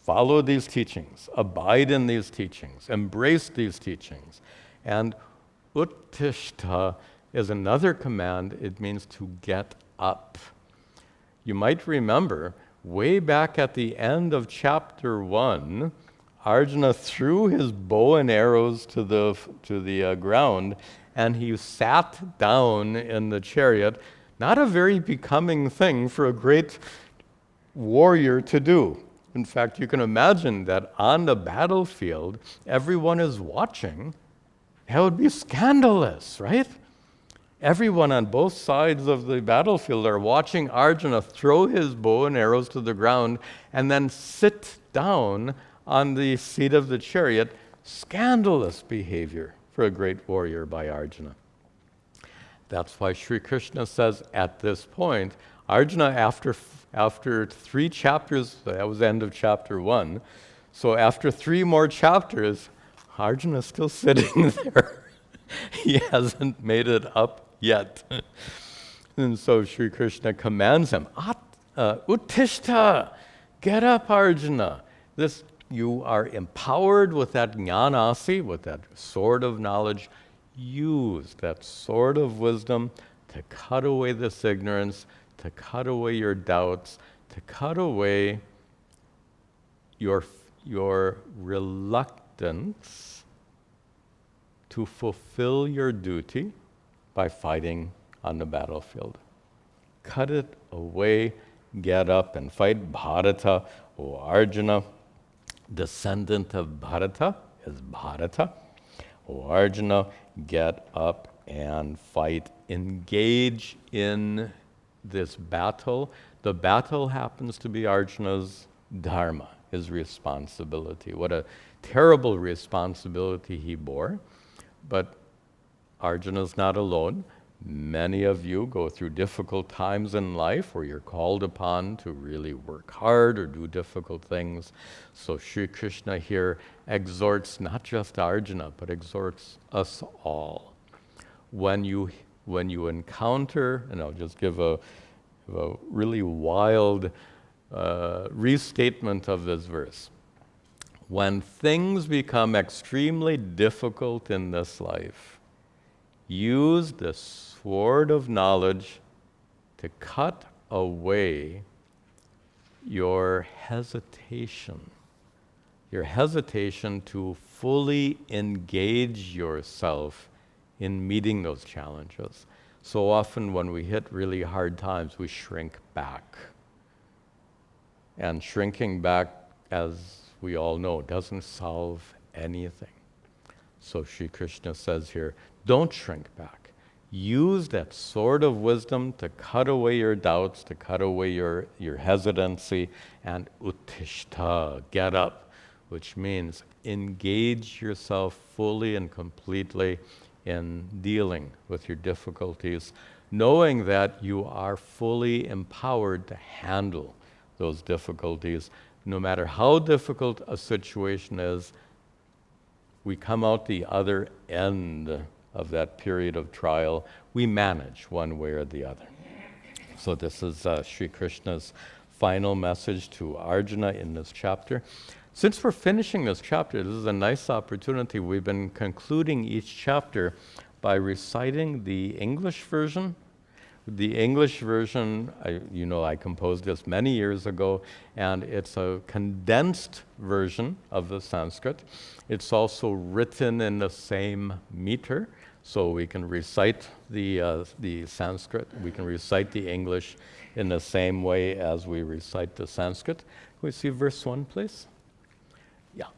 Follow these teachings. Abide in these teachings. Embrace these teachings. And uttishta is another command. It means to get up. You might remember, way back at the end of chapter 1, Arjuna threw his bow and arrows to the ground, and he sat down in the chariot. Not a very becoming thing for a great warrior to do. In fact, you can imagine that on the battlefield, everyone is watching. That would be scandalous, right? Everyone on both sides of the battlefield are watching Arjuna throw his bow and arrows to the ground and then sit down on the seat of the chariot. Scandalous behavior for a great warrior by Arjuna. That's why Sri Krishna says at this point, Arjuna, after 3 chapters, that was the end of chapter 1, so after 3 more chapters, Arjuna is still sitting there. He hasn't made it up yet. And so Sri Krishna commands him, Uttishta, get up, Arjuna. You are empowered with that jnanasi, with that sword of knowledge. Use that sword of wisdom to cut away this ignorance, to cut away your doubts, to cut away your, your reluctance to fulfill your duty by fighting on the battlefield. Cut it away, get up and fight. Bharata, O Arjuna, descendant of Bharata is Bharata. O Arjuna, get up and fight. Engage in this battle. The battle happens to be Arjuna's dharma, his responsibility. What a terrible responsibility he bore. But Arjuna's not alone. Many of you go through difficult times in life where you're called upon to really work hard or do difficult things. So Sri Krishna here exhorts not just Arjuna, but exhorts us all. When you encounter, and I'll just give a really wild restatement of this verse. When things become extremely difficult in this life, use the sword of knowledge to cut away your hesitation to fully engage yourself in meeting those challenges. So often when we hit really hard times, we shrink back. And shrinking back, as we all know, doesn't solve anything. So Sri Krishna says here, don't shrink back. Use that sword of wisdom to cut away your doubts, to cut away your hesitancy, and uttishta, get up, which means engage yourself fully and completely in dealing with your difficulties, knowing that you are fully empowered to handle those difficulties. No matter how difficult a situation is, we come out the other end of that period of trial. We manage one way or the other. So this is Sri Krishna's final message to Arjuna in this chapter. Since we're finishing this chapter, this is a nice opportunity. We've been concluding each chapter by reciting the English version. The English version, I composed this many years ago, and it's a condensed version of the Sanskrit. It's also written in the same meter, so we can recite the Sanskrit. We can recite the English in the same way as we recite the Sanskrit. Can we see verse 1, please? Yeah.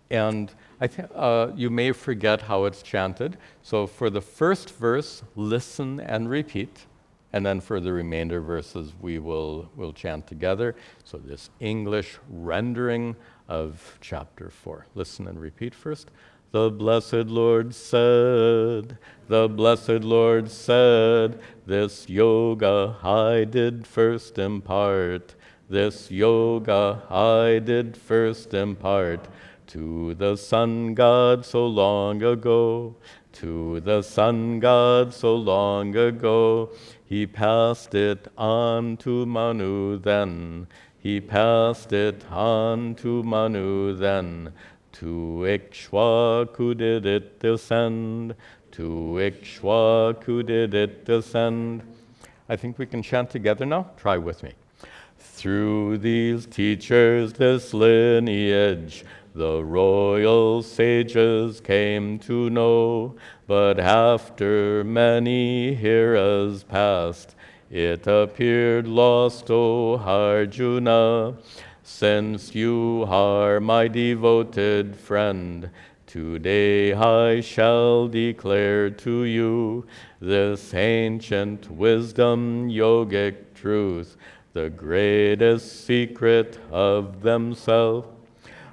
And I think you may forget how it's chanted. So for the first verse, listen and repeat. And then for the remainder verses, we'll chant together. So this English rendering of chapter 4. Listen and repeat first. The blessed Lord said, the blessed Lord said, this yoga I did first impart. This yoga I did first impart to the sun god so long ago. To the sun god so long ago. He passed it on to Manu then. He passed it on to Manu then. To Ikshwaku did it descend. To Ikshwaku did it descend. I think we can chant together now. Try with me. Through these teachers, this lineage, the royal sages came to know, but after many eras passed, it appeared lost, O Arjuna. Since you are my devoted friend, today I shall declare to you this ancient wisdom, yogic truth, the greatest secret of themselves.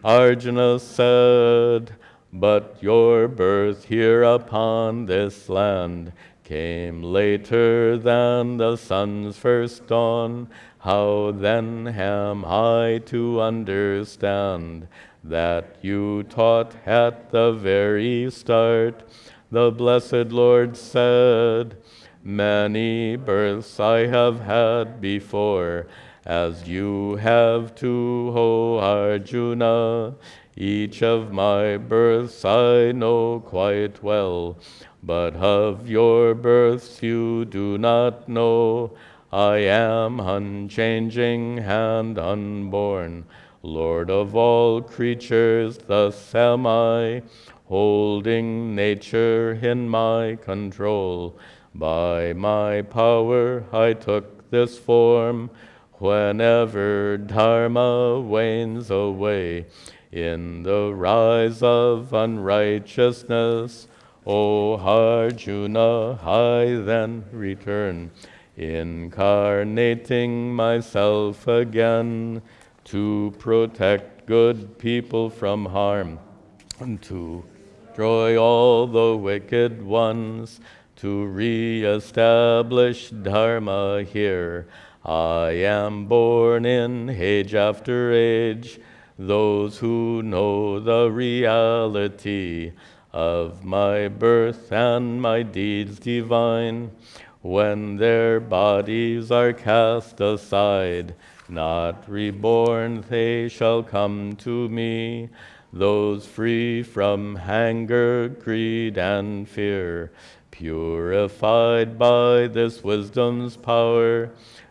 Arjuna said, but your birth here upon this land came later than the sun's first dawn. How then am I to understand that you taught at the very start? The blessed Lord said, many births I have had before, as you have too, O Arjuna. Each of my births I know quite well, but of your births you do not know. I am unchanging and unborn. Lord of all creatures, thus am I, holding nature in my control. By my power I took this form, whenever Dharma wanes away. In the rise of unrighteousness, O Arjuna, I then return, incarnating myself again, to protect good people from harm, and to destroy all the wicked ones, to re-establish Dharma here. I am born in age after age. Those who know the reality of my birth and my deeds divine, when their bodies are cast aside, not reborn, they shall come to me. Those free from anger, greed, and fear, purified by this wisdom's power,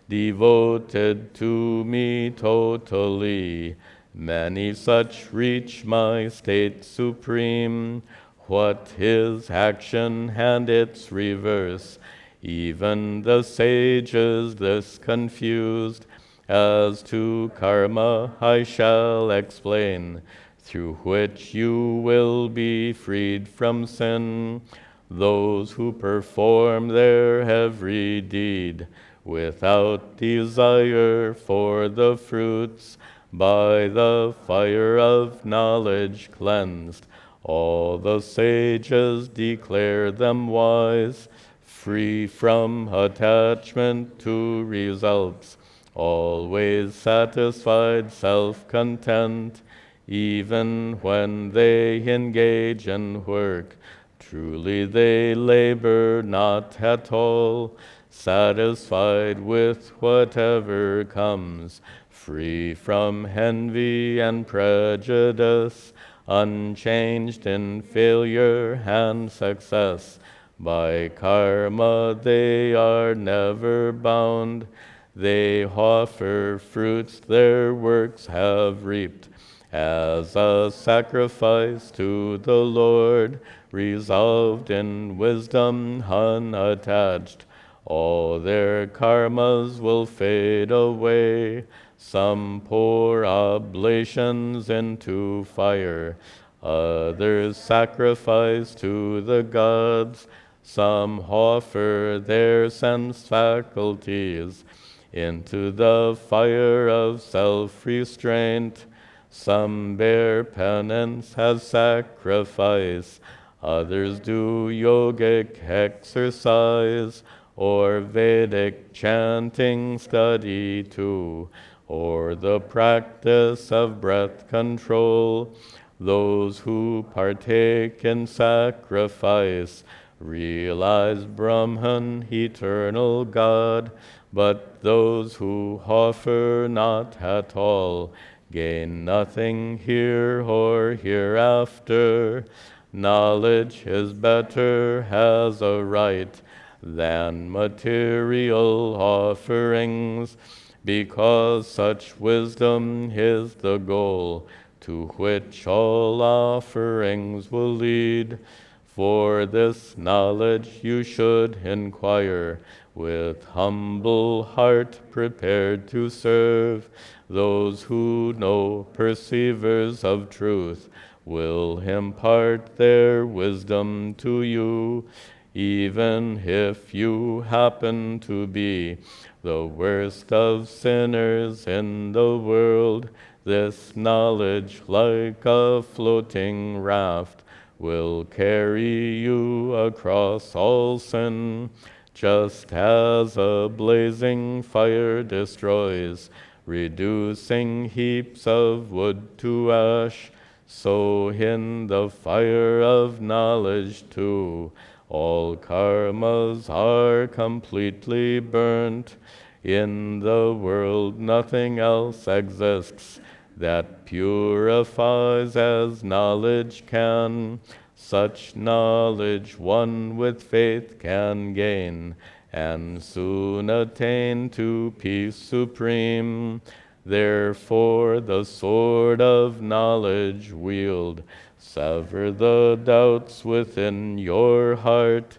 devoted to me totally. Many such reach my state supreme. What is action and its reverse? Even the sages this confused. As to karma I shall explain, through which you will be freed from sin. Those who perform their every deed without desire for the fruits, by the fire of knowledge cleansed, all the sages declare them wise, free from attachment to results, always satisfied, self-content, even when they engage in work. Truly they labor not at all, satisfied with whatever comes, free from envy and prejudice, unchanged in failure and success. By karma they are never bound. They offer fruits their works have reaped, as a sacrifice to the Lord, resolved in wisdom unattached. All their karmas will fade away. Some pour oblations into fire, others sacrifice to the gods. Some offer their sense faculties into the fire of self-restraint. Some bear penance as sacrifice, others do yogic exercise, or Vedic chanting study too, or the practice of breath control. Those who partake in sacrifice realize Brahman, eternal God, but those who offer not at all gain nothing here or hereafter. Knowledge is better as a right than material offerings, because such wisdom is the goal to which all offerings will lead. For this knowledge you should inquire, with humble heart prepared to serve. Those who know perceivers of truth will impart their wisdom to you, even if you happen to be the worst of sinners in the world. This knowledge, like a floating raft, will carry you across all sin, just as a blazing fire destroys, reducing heaps of wood to ash. So in the fire of knowledge too, all karmas are completely burnt. In the world nothing else exists that purifies as knowledge can. Such knowledge one with faith can gain, and soon attain to peace supreme. Therefore the sword of knowledge wield, sever the doubts within your heart.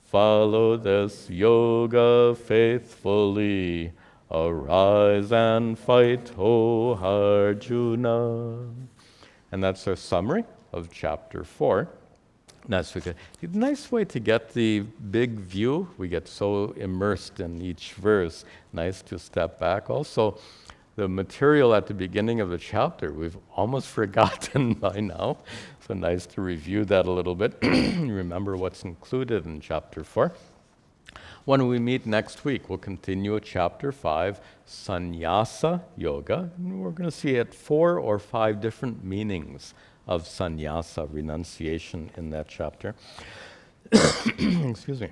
Follow this yoga faithfully. Arise and fight, O Arjuna. And that's our summary of chapter 4. Next week, a nice way to get the big view. We get so immersed in each verse. Nice to step back. Also, the material at the beginning of the chapter, we've almost forgotten by now. So nice to review that a little bit. Remember what's included in chapter 4. When we meet next week, we'll continue with chapter 5, Sannyasa Yoga. And we're going to see 4 or 5 different meanings of sannyasa, renunciation, in that chapter. Excuse me.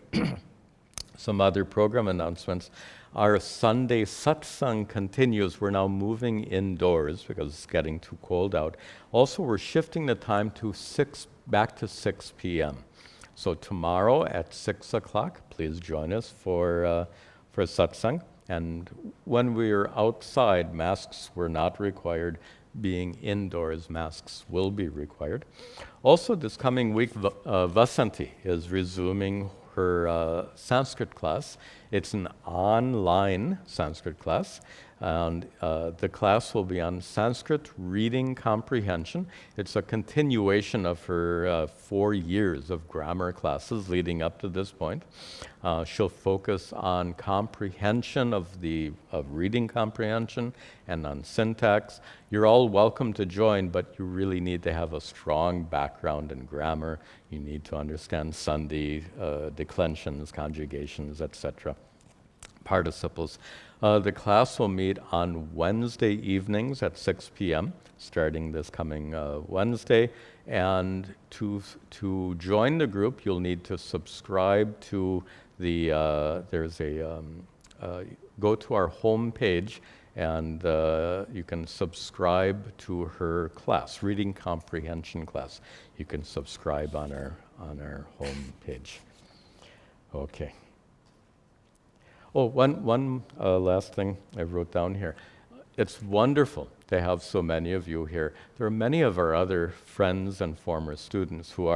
Some other program announcements. Our Sunday satsang continues. We're now moving indoors because it's getting too cold out. Also, we're shifting the time to back to 6 p.m. So tomorrow at 6 o'clock, please join us for satsang. And when we're outside, masks were not required. Being indoors, masks will be required. Also, this coming week, Vasanti is resuming her Sanskrit class. It's an online Sanskrit class, and the class will be on Sanskrit reading comprehension. It's a continuation of her 4 years of grammar classes leading up to this point. She'll focus on comprehension of reading comprehension and on syntax. You're all welcome to join, but you really need to have a strong background in grammar. You need to understand sandhi, declensions, conjugations, etc. Participles. The class will meet on Wednesday evenings at 6 p.m., starting this coming Wednesday. And to join the group, you'll need to subscribe to go to our home page, and you can subscribe to her class, reading comprehension class. You can subscribe on our home page. Okay. Oh, one last thing I wrote down here. It's wonderful to have so many of you here. There are many of our other friends and former students who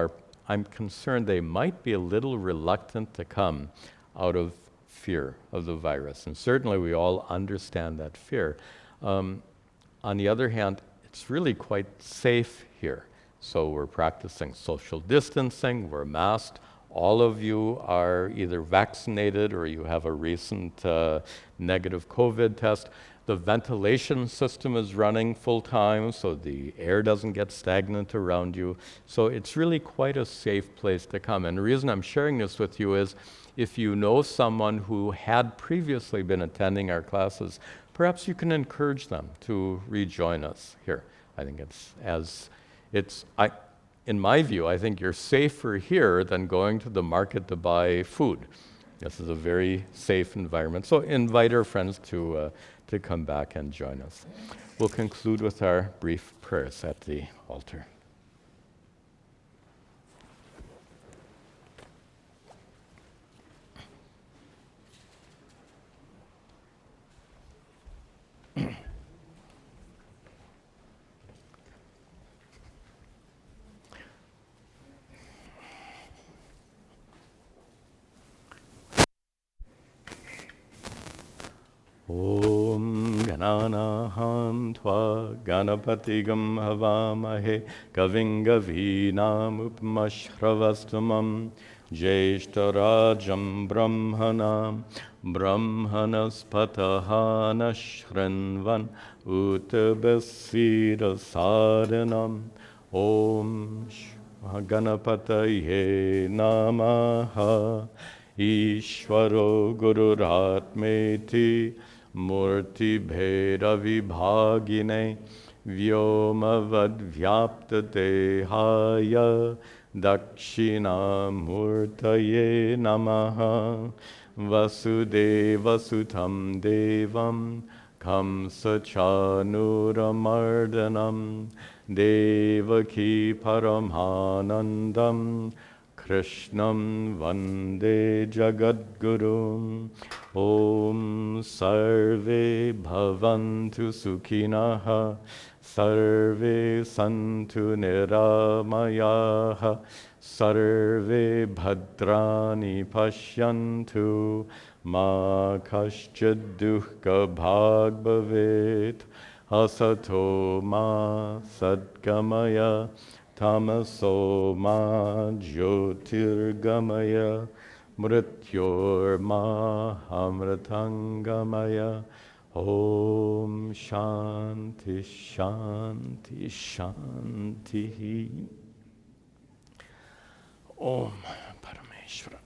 I'm concerned they might be a little reluctant to come out of fear of the virus. And certainly we all understand that fear. On the other hand, it's really quite safe here. So we're practicing social distancing, we're masked. All of you are either vaccinated or you have a recent negative COVID test. The ventilation system is running full time, so the air doesn't get stagnant around you. So it's really quite a safe place to come. And the reason I'm sharing this with you is if you know someone who had previously been attending our classes, perhaps you can encourage them to rejoin us here. I think in my view, I think you're safer here than going to the market to buy food. This is a very safe environment. So invite our friends to come back and join us. We'll conclude with our brief prayers at the altar. Om Gananaham Tva Ganapatigam Havamahe Kaving Gavinam Upmashravastamam Jeshtarajam Brahmanam Brahmanaspatahana Shrinvan Utabasira Sadhanam Om Ganapataye Namaha Ishvaro Gururatmeti Murti Bheda Vibhagine Vyomavad Vyapta Dehaya Dakshina Murtaye Namaha Vasudeva Sutam Devam Kamsa Chanuramardanam Devaki Paramhanandam Krishnam Vande Jagadgurum. Om Sarve Bhavantu Sukhinaha. Sarve Santu Niramayaha. Sarve Bhadrani Pashyantu. Ma Kaschid Dukkha Bhag Bhavet. Asato Ma Sadgamaya. Tamaso Ma Jyotirgamaya. Mrityor Ma Amritangamaya. Om Shanti Shanti Shanti. Om Parameshvara.